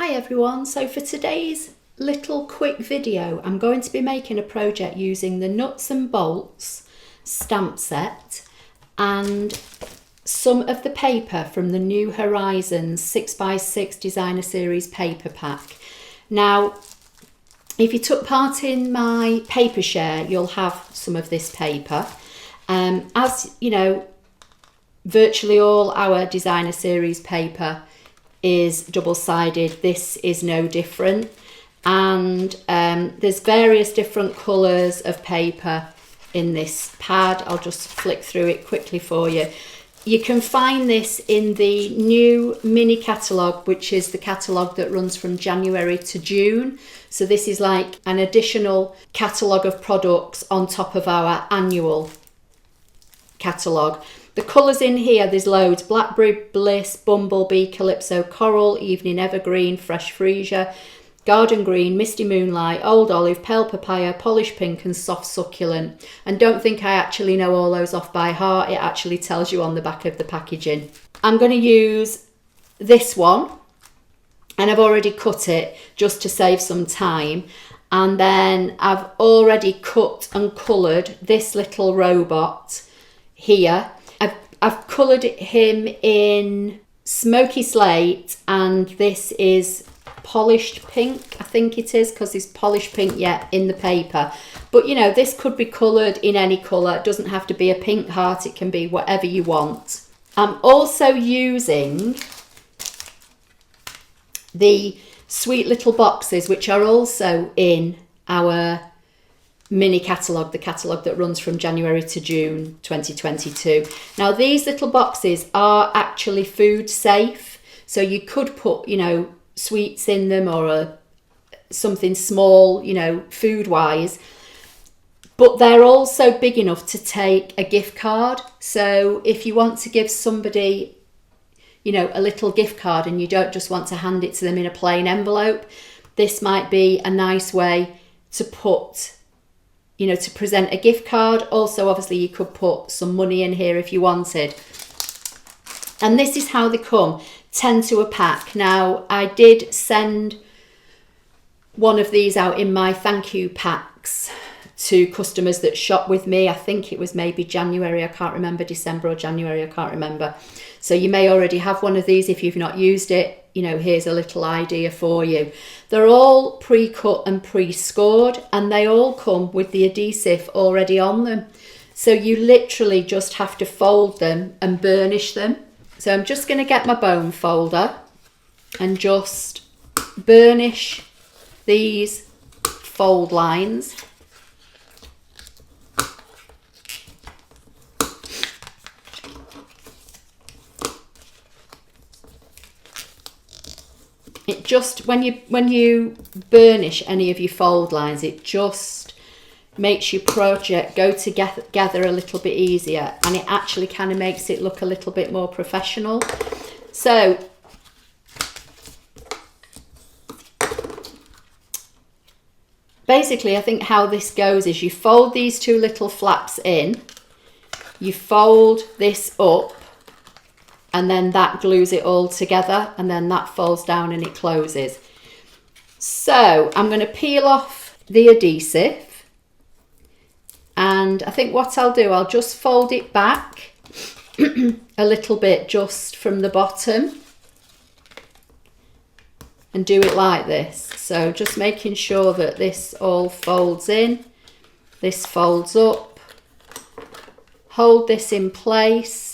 Hi everyone, so for today's little quick video I'm going to be making a project using the nuts and bolts stamp set and some of the paper from the New Horizons 6x6 Designer Series paper pack. Now if you took part in my paper share you'll have some of this paper. As you know, virtually all our Designer Series paper is double-sided. This is no different, and there's various different colours of paper in this pad. I'll just flick through it quickly for you. You can find this in the new mini catalogue, which is the catalogue that runs from January to June. So this is like an additional catalogue of products on top of our annual catalogue. The colours in here, there's loads: Blackberry Bliss, Bumblebee, Calypso Coral, Evening Evergreen, Fresh Freesia, Garden Green, Misty Moonlight, Old Olive, Pale Papaya, Polished Pink and Soft Succulent. And don't think I actually know all those off by heart, it actually tells you on the back of the packaging. I'm going to use this one, and I've already cut it just to save some time. And then I've already cut and coloured this little robot here. I've coloured him in smoky slate, and this is polished pink, I think it is, because there's polished pink yet in the paper. But you know, this could be coloured in any colour. It doesn't have to be a pink heart, it can be whatever you want. I'm also using the sweet little boxes, which are also in our mini catalogue, the catalogue that runs from January to June 2022. Now these little boxes are actually food safe, so you could put, you know, sweets in them or something small, you know, food wise, but they're also big enough to take a gift card. So if you want to give somebody, you know, a little gift card and you don't just want to hand it to them in a plain envelope, this might be a nice way to put, you know, to present a gift card. Also, obviously, you could put some money in here if you wanted. And this is how they come, 10 to a pack. Now, I did send one of these out in my thank you packs to customers that shop with me. I think it was maybe January, I can't remember, December or January, I can't remember. So you may already have one of these if you've not used it. You know, here's a little idea for you. They're all pre-cut and pre-scored, and they all come with the adhesive already on them. So you literally just have to fold them and burnish them. So I'm just going to get my bone folder and just burnish these fold lines. It just, when you burnish any of your fold lines, it just makes your project go together a little bit easier, and it actually kind of makes it look a little bit more professional. So basically I think how this goes is you fold these two little flaps in, you fold this up, and then that glues it all together, and then that folds down and it closes. So I'm going to peel off the adhesive, and I think what I'll do, I'll just fold it back a little bit just from the bottom and do it like this. So just making sure that this all folds in, this folds up, hold this in place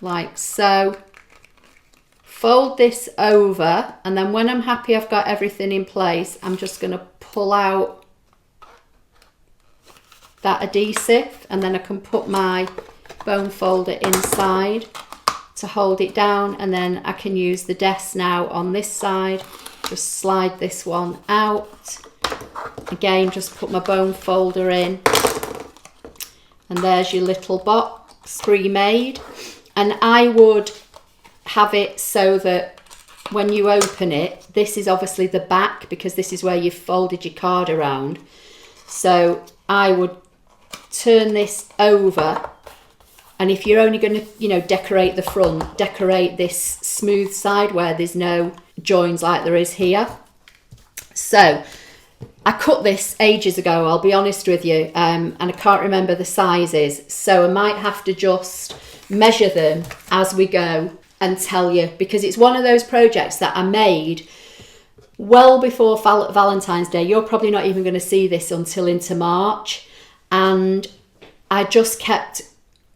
like so, fold this over, and then when I'm happy I've got everything in place, I'm just going to pull out that adhesive, and then I can put my bone folder inside to hold it down, and then I can use the desk now on this side, just slide this one out, again just put my bone folder in, and there's your little box pre-made. And I would have it so that when you open it, this is obviously the back, because this is where you've folded your card around. So I would turn this over And if you're only going to, you know, decorate the front, decorate this smooth side where there's no joins like there is here. So I cut this ages ago, I'll be honest with you, and I can't remember the sizes, so I might have to just measure them as we go and tell you, because it's one of those projects that I made well before Valentine's Day. You're probably not even going to see this until into March, and I just kept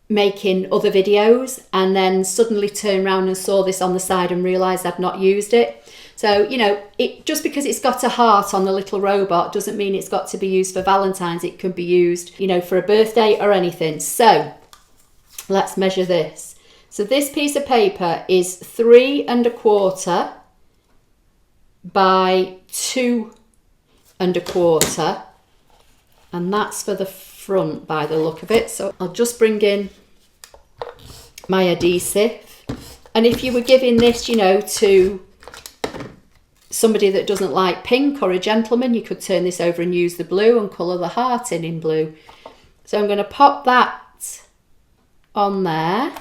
making other videos and then suddenly turned around and saw this on the side and realised I'd not used it. So, you know, it just because it's got a heart on the little robot doesn't mean it's got to be used for Valentine's. It can be used, you know, for a birthday or anything. So let's measure this. So this piece of paper is 3 1/4 by 2 1/4, and that's for the front by the look of it. So I'll just bring in my adhesive, and if you were giving this, you know, to somebody that doesn't like pink or a gentleman, you could turn this over and use the blue and colour the heart in blue. So I'm going to pop that on there,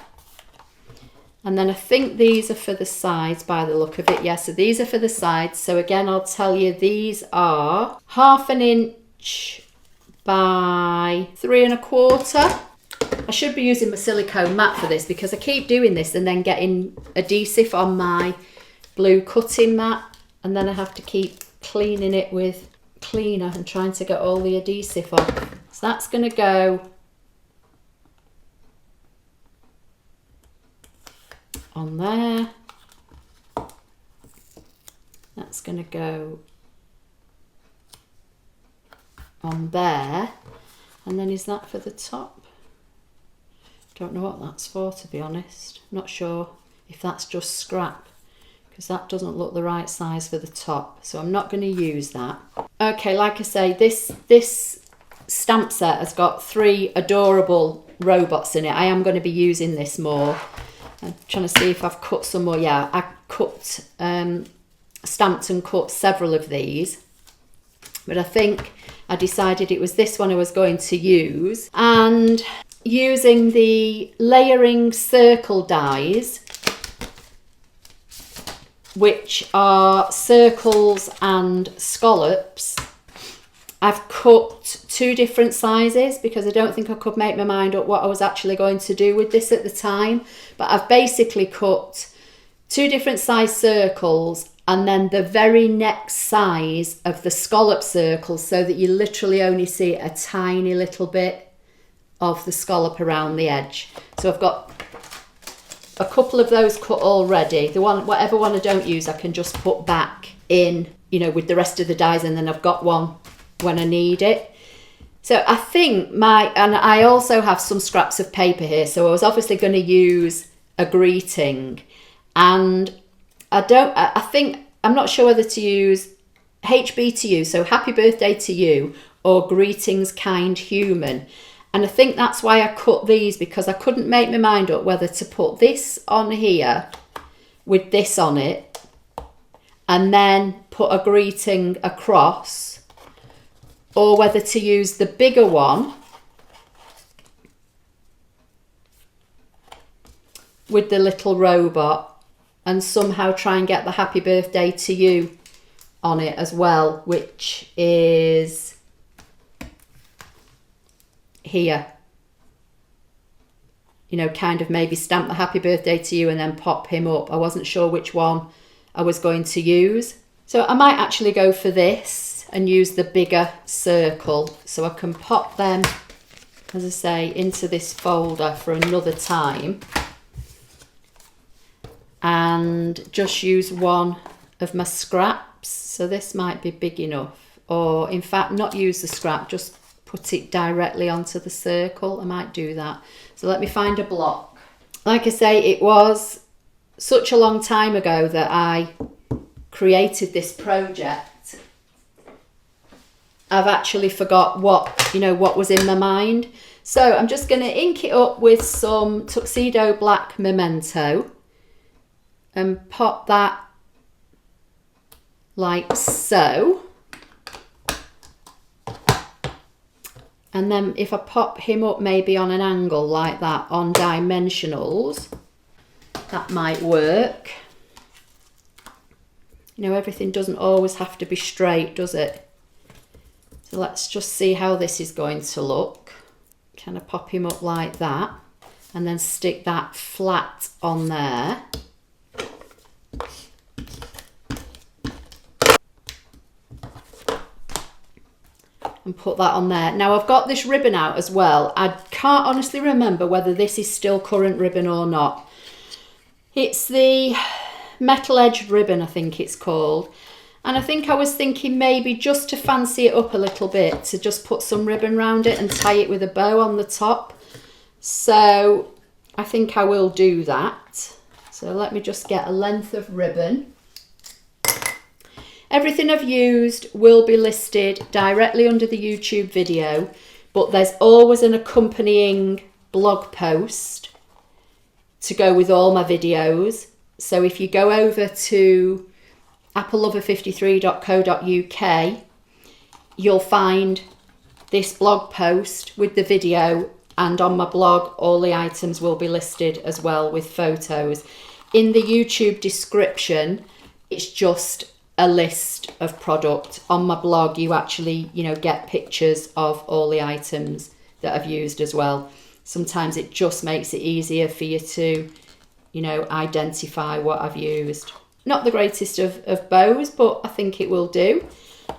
and then I think these are for the sides by the look of it. Yeah, so these are for the sides. So again, I'll tell you, these are 1/2 inch by 3 1/4. I should be using my silicone mat for this because I keep doing this and then getting adhesive on my blue cutting mat, and then I have to keep cleaning it with cleaner and trying to get all the adhesive off. So that's going to go on there. That's going to go on there. And then is that for the top? Don't know what that's for, to be honest. Not sure if that's just scrap, because that doesn't look the right size for the top, so I'm not going to use that. Okay, like I say, this stamp set has got 3 adorable robots in it. I am going to be using this more. I'm trying to see if I've cut some more. Yeah, I cut, stamped and cut several of these, but I think I decided it was this one I was going to use. And using the layering circle dies, which are circles and scallops, I've cut 2 different sizes because I don't think I could make my mind up what I was actually going to do with this at the time. But I've basically cut 2 different size circles and then the very next size of the scallop circle, so that you literally only see a tiny little bit of the scallop around the edge. So I've got a couple of those cut already. The one, whatever one I don't use, I can just put back in, you know, with the rest of the dies, and then I've got one when I need it. So I think and I also have some scraps of paper here, so I was obviously going to use a greeting, and I'm not sure whether to use HB to you, so happy birthday to you, or greetings kind human. And I think that's why I cut these, because I couldn't make my mind up whether to put this on here with this on it and then put a greeting across, or whether to use the bigger one with the little robot and somehow try and get the happy birthday to you on it as well, which is here. You know, kind of maybe stamp the happy birthday to you and then pop him up. I wasn't sure which one I was going to use. So I might actually go for this and use the bigger circle, so I can pop them, as I say, into this folder for another time, and just use one of my scraps. So this might be big enough, or in fact not use the scrap, just put it directly onto the circle. I might do that. So let me find a block. Like I say, it was such a long time ago that I created this project. I've actually forgot what was in my mind. So I'm just going to ink it up with some Tuxedo Black Memento and pop that like so. And then if I pop him up maybe on an angle like that on dimensionals, that might work. You know, everything doesn't always have to be straight, does it? So let's just see how this is going to look. Kind of pop him up like that and then stick that flat on there. And put that on there. Now I've got this ribbon out as well. I can't honestly remember whether this is still current ribbon or not. It's the metal edged ribbon, I think it's called. And I think I was thinking maybe just to fancy it up a little bit, to just put some ribbon around it and tie it with a bow on the top. So I think I will do that. So let me just get a length of ribbon. Everything I've used will be listed directly under the YouTube video, but there's always an accompanying blog post to go with all my videos. So if you go over to applelover53.co.uk, you'll find this blog post with the video, and on my blog all the items will be listed as well with photos. In the YouTube description, it's just a list of product. On my blog you actually, you know, get pictures of all the items that I've used as well. Sometimes it just makes it easier for you to, you know, identify what I've used. Not the greatest of bows, but I think it will do.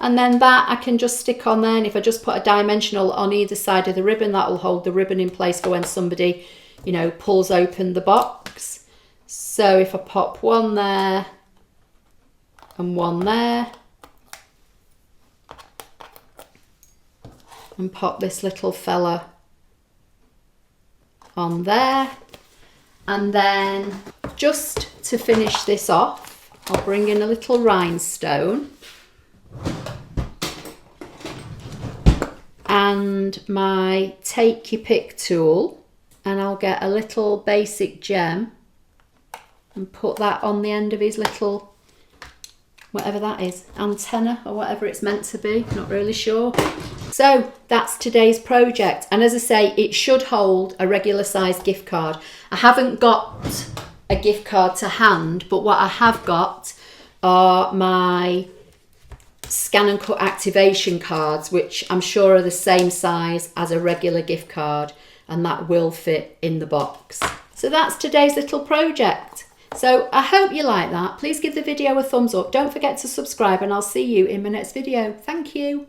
And then that I can just stick on there, and if I just put a dimensional on either side of the ribbon, that will hold the ribbon in place for when somebody, you know, pulls open the box. So if I pop one there and one there, and pop this little fella on there, and then just to finish this off, I'll bring in a little rhinestone and my take your pick tool, and I'll get a little basic gem and put that on the end of his little, whatever that is, antenna or whatever it's meant to be, not really sure. So that's today's project, and as I say, it should hold a regular size gift card. I haven't got a gift card to hand, but what I have got are my ScanNCut activation cards, which I'm sure are the same size as a regular gift card, and that will fit in the box. So that's today's little project. So I hope you like that. Please give the video a thumbs up. Don't forget to subscribe, and I'll see you in my next video. Thank you.